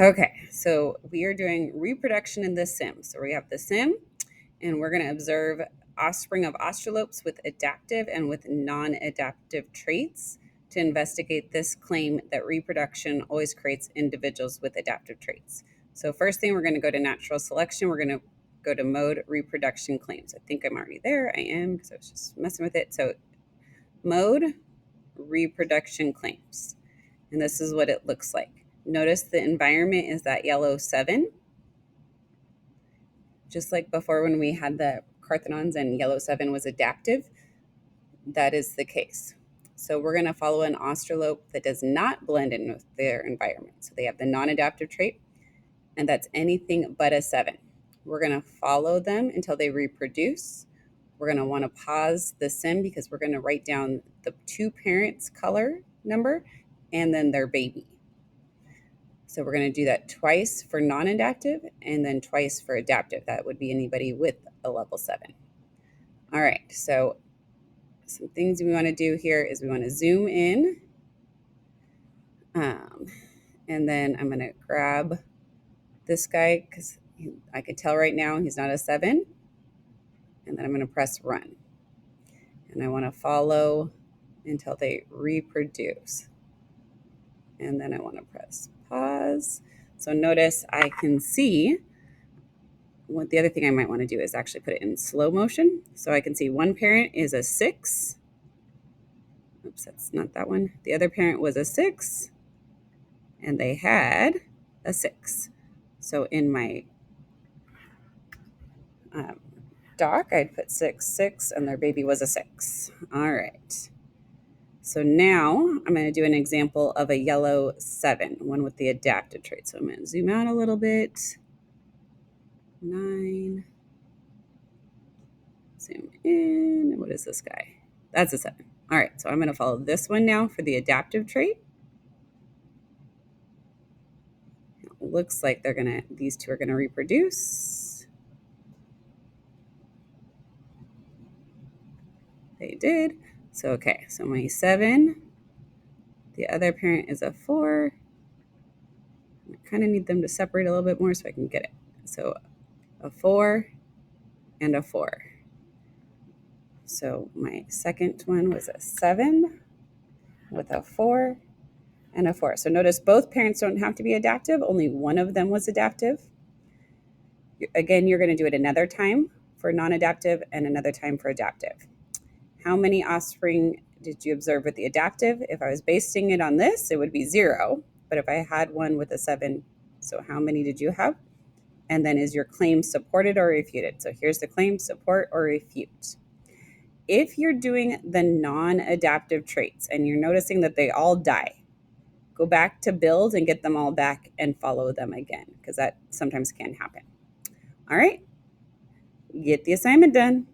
Okay, so we are doing reproduction in the sim. So we have the sim, and we're going to observe offspring of australopes with adaptive and with non-adaptive traits to investigate this claim that reproduction always creates individuals with adaptive traits. So first thing, we're going to go to natural selection. We're going to go to mode reproduction claims. I think I'm already there. I am, because I was just messing with it. So mode reproduction claims. And this is what it looks like. Notice the environment is that yellow 7, just like before when we had the Parthenons and yellow 7 was adaptive. That is the case. So we're going to follow an australope that does not blend in with their environment. So they have the non-adaptive trait, and that's anything but a 7. We're going to follow them until they reproduce. We're going to want to pause the sim because we're going to write down the 2 parents' color number and then their baby. So we're going to do that twice for non-adaptive and then twice for adaptive. That would be anybody with a level 7. All right, so some things we want to do here is we want to zoom in. And then I'm going to grab this guy because I can tell right now he's not a 7. And then I'm going to press run. And I want to follow until they reproduce. And then I want to press pause. So notice I can see what the other thing I might want to do is actually put it in slow motion. So I can see one parent is a 6. Oops, that's not that one. The other parent was a 6, and they had a 6. So in my doc, I'd put 6, 6, and their baby was a 6. All right. So now I'm going to do an example of a yellow 7, one with the adaptive trait. So I'm going to zoom out a little bit. 9. Zoom in. What is this guy? That's a 7. All right, so I'm going to follow this one now for the adaptive trait. It looks like these two are going to reproduce. They did. So, okay, so my 7, the other parent is a 4. I kind of need them to separate a little bit more so I can get it. So a 4 and a 4. So my second one was a 7 with a 4 and a 4. So notice both parents don't have to be adaptive. Only one of them was adaptive. Again, you're going to do it another time for non-adaptive and another time for adaptive. How many offspring did you observe with the adaptive? If I was basing it on this, it would be 0. But if I had one with a 7, so how many did you have? And then is your claim supported or refuted? So here's the claim, support or refute. If you're doing the non-adaptive traits and you're noticing that they all die, go back to build and get them all back and follow them again, because that sometimes can happen. All right, get the assignment done.